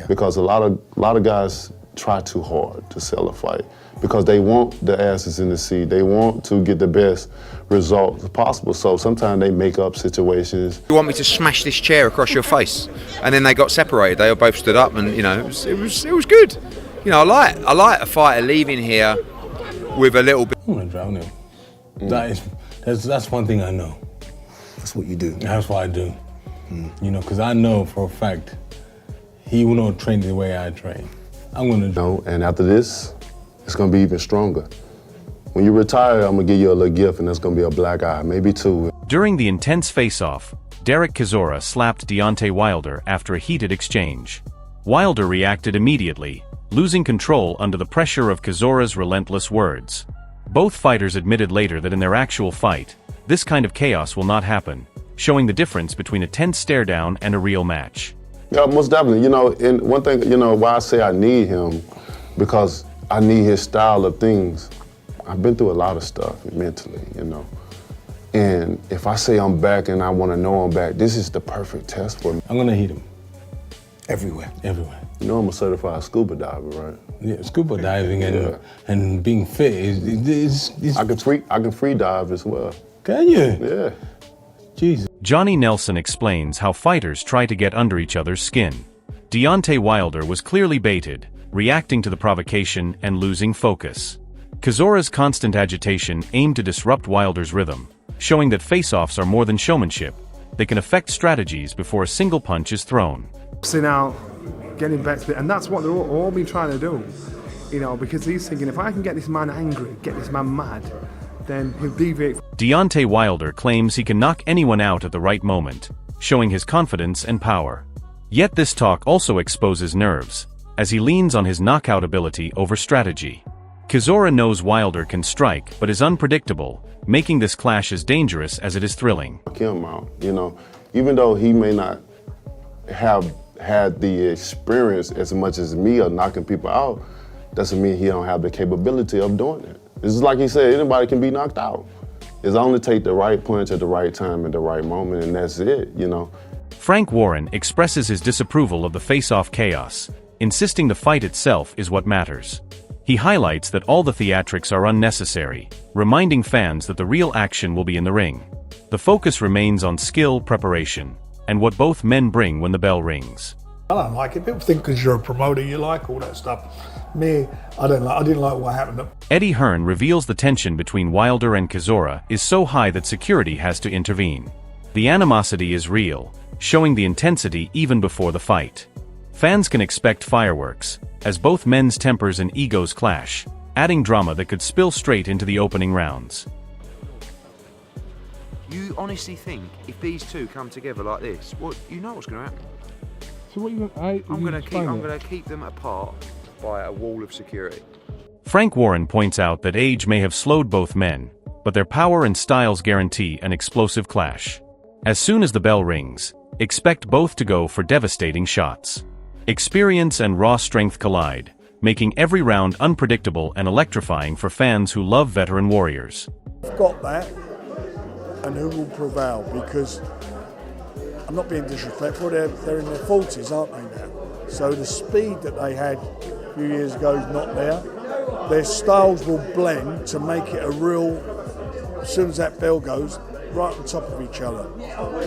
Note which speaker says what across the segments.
Speaker 1: Because a lot of guys try too hard to sell a fight because they want the asses in the seat. They want to get the best results possible. So sometimes they make up situations.
Speaker 2: You want me to smash this chair across your face? And then they got separated. They all both stood up, and you know, it was good. You know, I like a fighter leaving here with a little bit.
Speaker 3: I'm gonna drown him. That's one thing I know.
Speaker 4: That's what you do.
Speaker 3: That's what I do. You know, because I know for a fact he will not train the way I train. I'm gonna
Speaker 1: know. And after this, it's gonna be even stronger. When you retire, I'm gonna give you a little gift, and that's gonna be a black eye, maybe two.
Speaker 5: During the intense face-off, Derek Chisora slapped Deontay Wilder after a heated exchange. Wilder reacted immediately, losing control under the pressure of Chisora's relentless words. Both fighters admitted later that in their actual fight, this kind of chaos will not happen, showing the difference between a tense stare-down and a real match.
Speaker 1: Yeah, most definitely. You know, and one thing, you know, why I say I need him, because I need his style of things. I've been through a lot of stuff mentally, you know. And if I say I'm back and I want to know I'm back, this is the perfect test for me.
Speaker 3: I'm gonna hit him.
Speaker 4: Everywhere.
Speaker 3: Everywhere.
Speaker 1: You know I'm a certified scuba diver, right?
Speaker 3: Yeah, scuba diving and being fit is
Speaker 1: I can free dive as well.
Speaker 3: Can you?
Speaker 1: Yeah.
Speaker 3: Jesus.
Speaker 5: Johnny Nelson explains how fighters try to get under each other's skin. Deontay Wilder was clearly baited, reacting to the provocation and losing focus. Chisora's constant agitation aimed to disrupt Wilder's rhythm, showing that face-offs are more than showmanship. They can affect strategies before a single punch is thrown.
Speaker 6: Sitting out, getting back to it, and that's what they're all been trying to do, you know, because he's thinking, if I can get this man angry, get this man mad, then he'll deviate.
Speaker 5: Deontay Wilder claims he can knock anyone out at the right moment, showing his confidence and power. Yet this talk also exposes nerves, as he leans on his knockout ability over strategy. Chisora knows Wilder can strike, but is unpredictable, making this clash as dangerous as it is thrilling.
Speaker 1: Knock him out, you know, even though he may not have had the experience as much as me of knocking people out, doesn't mean he don't have the capability of doing it. It's just like he said, anybody can be knocked out. It's only take the right punch at the right time at the right moment, and that's it, you know.
Speaker 5: Frank Warren expresses his disapproval of the face-off chaos, insisting the fight itself is what matters. He highlights that all the theatrics are unnecessary, reminding fans that the real action will be in the ring. The focus remains on skill, preparation, and what both men bring when the bell rings.
Speaker 7: I don't like it. People think because you're a promoter you like all that stuff. Me, I didn't like what happened.
Speaker 5: Eddie Hearn reveals the tension between Wilder and Chisora is so high that security has to intervene. The animosity is real, showing the intensity even before the fight. Fans can expect fireworks, as both men's tempers and egos clash, adding drama that could spill straight into the opening rounds.
Speaker 2: You honestly think if these two come together like this, well, you know what's going to happen?
Speaker 3: So what you
Speaker 2: I'm going to keep them apart by a wall of security.
Speaker 5: Frank Warren points out that age may have slowed both men, but their power and styles guarantee an explosive clash. As soon as the bell rings, expect both to go for devastating shots. Experience and raw strength collide, making every round unpredictable and electrifying for fans who love veteran warriors.
Speaker 7: I've got that, and who will prevail? Because I'm not being disrespectful, they're in their 40s, aren't they now? So the speed that they had a few years ago is not there. Their styles will blend to make it a real, as soon as that bell goes, right on top of each other.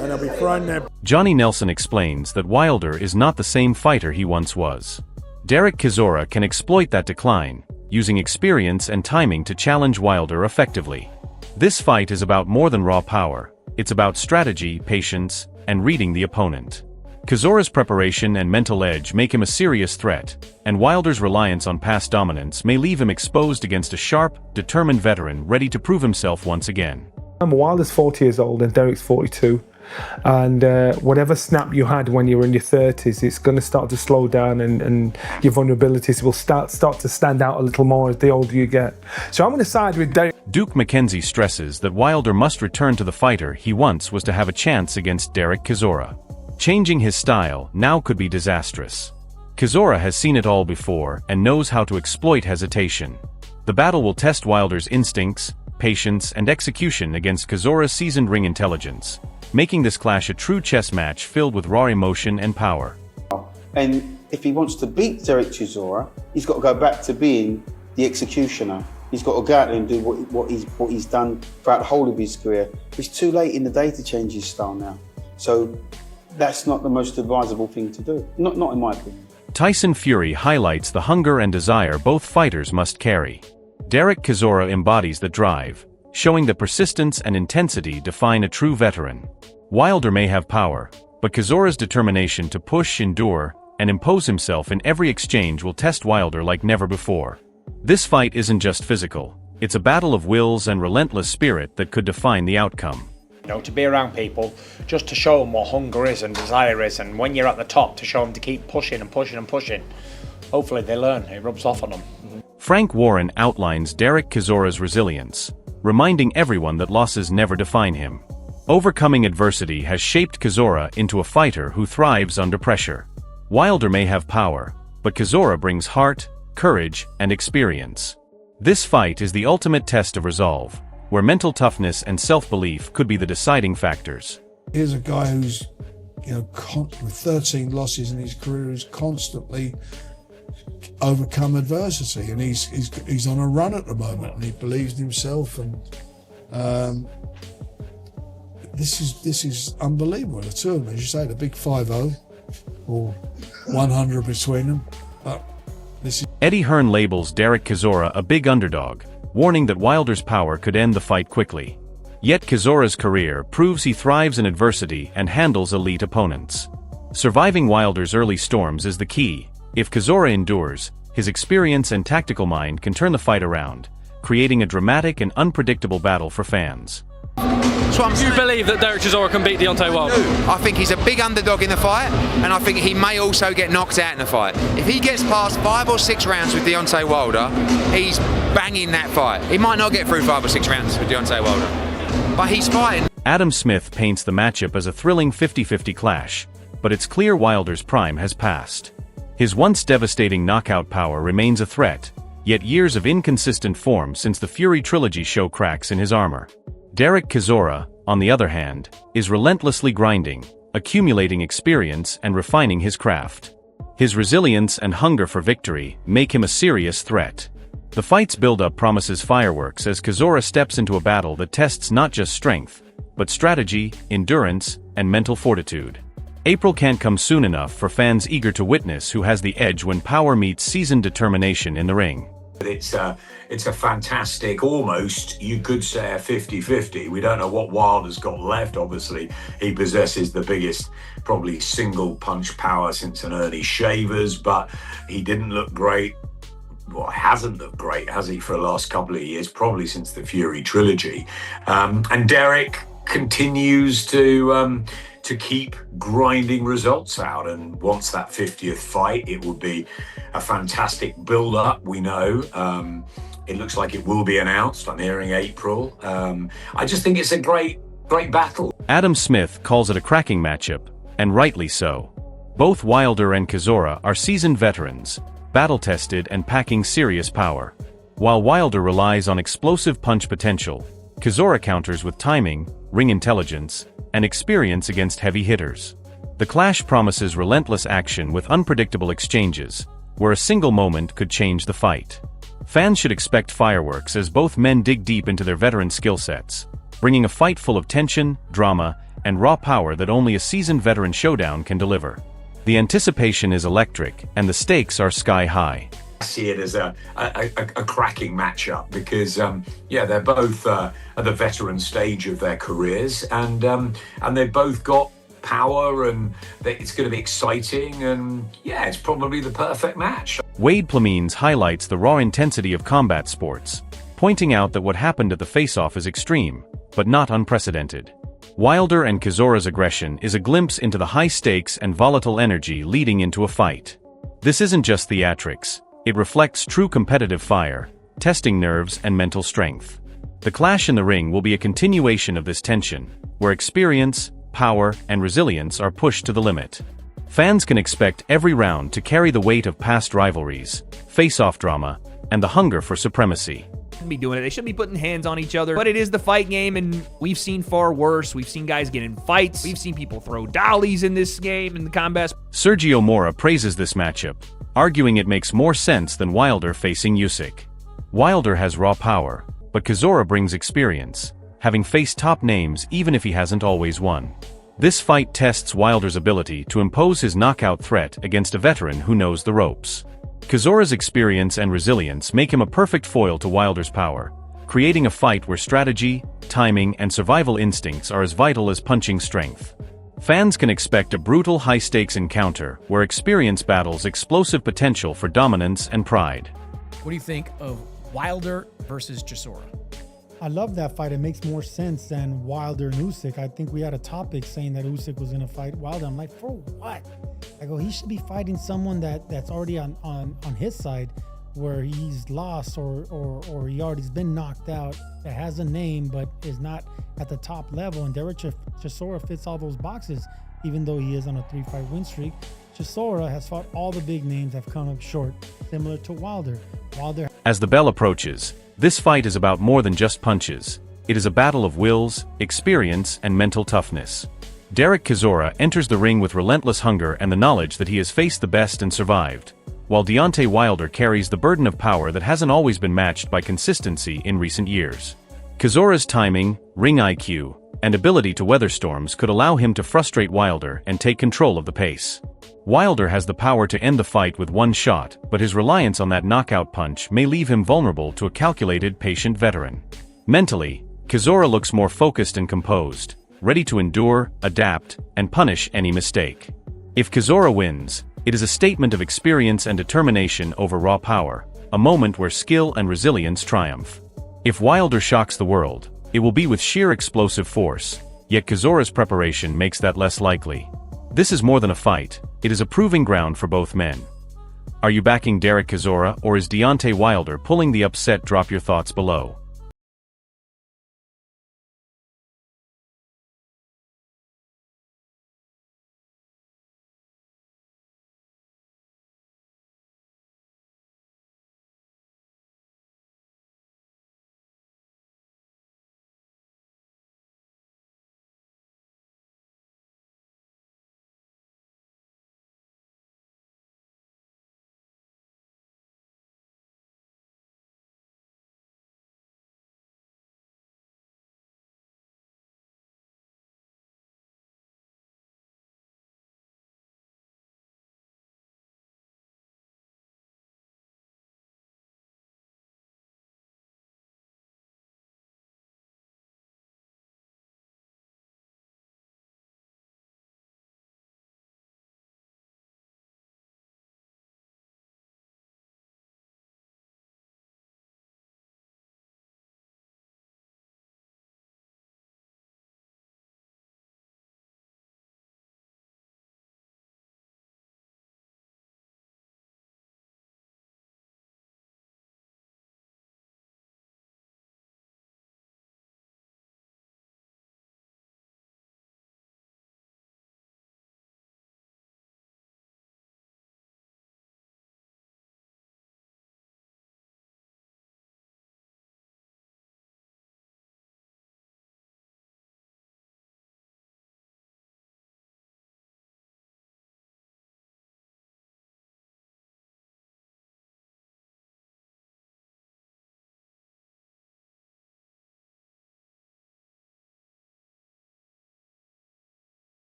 Speaker 7: And they'll be throwing their...
Speaker 5: Johnny Nelson explains that Wilder is not the same fighter he once was. Derek Chisora can exploit that decline, using experience and timing to challenge Wilder effectively. This fight is about more than raw power. It's about strategy, patience, and reading the opponent. Chisora's preparation and mental edge make him a serious threat, and Wilder's reliance on past dominance may leave him exposed against a sharp, determined veteran ready to prove himself once again.
Speaker 6: Wilder's 40 years old and Derek's 42. And whatever snap you had when you were in your 30s, it's going to start to slow down, and your vulnerabilities will start to stand out a little more as the older you get. So I'm going to side with Derek.
Speaker 5: Duke McKenzie stresses that Wilder must return to the fighter he once was to have a chance against Derek Chisora. Changing his style now could be disastrous. Chisora has seen it all before and knows how to exploit hesitation. The battle will test Wilder's instincts, patience, and execution against Chisora's seasoned ring intelligence, making this clash a true chess match filled with raw emotion and power.
Speaker 8: And if he wants to beat Derek Chisora, he's got to go back to being the executioner. He's got to go out there and do what he's done throughout the whole of his career. It's too late in the day to change his style now. So that's not the most advisable thing to do, not in my opinion.
Speaker 5: Tyson Fury highlights the hunger and desire both fighters must carry. Derek Chisora embodies the drive, showing that persistence and intensity define a true veteran. Wilder may have power, but Chisora's determination to push, endure, and impose himself in every exchange will test Wilder like never before. This fight isn't just physical, it's a battle of wills and relentless spirit that could define the outcome.
Speaker 9: You know, to be around people, just to show them what hunger is and desire is, and when you're at the top, to show them to keep pushing and pushing and pushing. Hopefully they learn, it rubs off on them.
Speaker 5: Frank Warren outlines Derek Chisora's resilience, reminding everyone that losses never define him. Overcoming adversity has shaped Chisora into a fighter who thrives under pressure. Wilder may have power, but Chisora brings heart, courage, and experience. This fight is the ultimate test of resolve, where mental toughness and self-belief could be the deciding factors.
Speaker 7: Here's a guy who's, with 13 losses in his career, who's constantly overcome adversity, and he's on a run at the moment, and he believes in himself, and this is unbelievable. The two of them, as you say, the big 5-0 or 100 between them.
Speaker 5: Eddie Hearn labels Derek Chisora a big underdog, warning that Wilder's power could end the fight quickly. Yet Chisora's career proves he thrives in adversity and handles elite opponents. Surviving Wilder's early storms is the key. If Chisora endures, his experience and tactical mind can turn the fight around, creating a dramatic and unpredictable battle for fans.
Speaker 10: Do you believe that Derek Chisora can beat Deontay Wilder?
Speaker 2: I think he's a big underdog in the fight, and I think he may also get knocked out in the fight. If he gets past 5 or 6 rounds with Deontay Wilder, he's banging that fight. He might not get through 5 or 6 rounds with Deontay Wilder, but he's fighting.
Speaker 5: Adam Smith paints the matchup as a thrilling 50-50 clash, but it's clear Wilder's prime has passed. His once devastating knockout power remains a threat, yet years of inconsistent form since the Fury trilogy show cracks in his armor. Derek Chisora, on the other hand, is relentlessly grinding, accumulating experience and refining his craft. His resilience and hunger for victory make him a serious threat. The fight's build-up promises fireworks as Chisora steps into a battle that tests not just strength, but strategy, endurance, and mental fortitude. April can't come soon enough for fans eager to witness who has the edge when power meets seasoned determination in the ring.
Speaker 11: It's a fantastic, almost, you could say, a 50-50. We don't know what Wilder's got left. Obviously, he possesses the biggest, probably single punch power since an Ernie Shavers, but he didn't look great. Well, hasn't looked great, has he, for the last couple of years, probably since the Fury trilogy. And Derek continues to keep grinding results out, and once that 50th fight, it will be a fantastic build-up. We know it looks like it will be announced. I'm hearing April. I just think it's a great battle.
Speaker 5: Adam Smith calls it a cracking matchup, and rightly so. Both Wilder and Chisora are seasoned veterans, battle-tested and packing serious power. While Wilder relies on explosive punch potential, Chisora counters with timing, ring intelligence, and experience against heavy hitters. The clash promises relentless action with unpredictable exchanges, where a single moment could change the fight. Fans should expect fireworks as both men dig deep into their veteran skill sets, bringing a fight full of tension, drama, and raw power that only a seasoned veteran showdown can deliver. The anticipation is electric, and the stakes are sky high.
Speaker 11: I see it as a cracking matchup because, they're both at the veteran stage of their careers, and they've both got power, and it's going to be exciting, and it's probably the perfect match.
Speaker 5: Wade Plemines highlights the raw intensity of combat sports, pointing out that what happened at the face-off is extreme, but not unprecedented. Wilder and Chisora's aggression is a glimpse into the high stakes and volatile energy leading into a fight. This isn't just theatrics. It reflects true competitive fire, testing nerves and mental strength. The clash in the ring will be a continuation of this tension, where experience, power, and resilience are pushed to the limit. Fans can expect every round to carry the weight of past rivalries, face-off drama, and the hunger for supremacy.
Speaker 12: shouldn't be doing it. They shouldn't be putting hands on each other. But it is the fight game, and we've seen far worse. We've seen guys get in fights. We've seen people throw dollies in this game, in the combat.
Speaker 5: Sergio Mora praises this matchup, arguing it makes more sense than Wilder facing Usyk. Wilder has raw power, but Chisora brings experience, having faced top names even if he hasn't always won. This fight tests Wilder's ability to impose his knockout threat against a veteran who knows the ropes. Chisora's experience and resilience make him a perfect foil to Wilder's power, creating a fight where strategy, timing, and survival instincts are as vital as punching strength. Fans can expect a brutal high-stakes encounter where experience battles explosive potential for dominance and pride.
Speaker 13: What do you think of Wilder versus Chisora?
Speaker 14: I love that fight. It makes more sense than Wilder and Usyk. I think we had a topic saying that Usyk was going to fight Wilder. I'm like, for what? I go, he should be fighting someone that's already on his side, where he's lost or he already's been knocked out, that has a name but is not at the top level. And Derek Chisora fits all those boxes, even though he is on a 3-fight win streak. Chisora has fought all the big names, have come up short, similar to Wilder.
Speaker 5: As the bell approaches, this fight is about more than just punches. It is a battle of wills, experience, and mental toughness. Derek Chisora enters the ring with relentless hunger and the knowledge that he has faced the best and survived, while Deontay Wilder carries the burden of power that hasn't always been matched by consistency in recent years. Chisora's timing, ring IQ, and ability to weather storms could allow him to frustrate Wilder and take control of the pace. Wilder has the power to end the fight with one shot, but his reliance on that knockout punch may leave him vulnerable to a calculated, patient veteran. Mentally, Chisora looks more focused and composed, ready to endure, adapt, and punish any mistake. If Chisora wins, it is a statement of experience and determination over raw power, a moment where skill and resilience triumph. If Wilder shocks the world, it will be with sheer explosive force, yet Chisora's preparation makes that less likely. This is more than a fight, it is a proving ground for both men. Are you backing Derek Chisora, or is Deontay Wilder pulling the upset? Drop your thoughts below.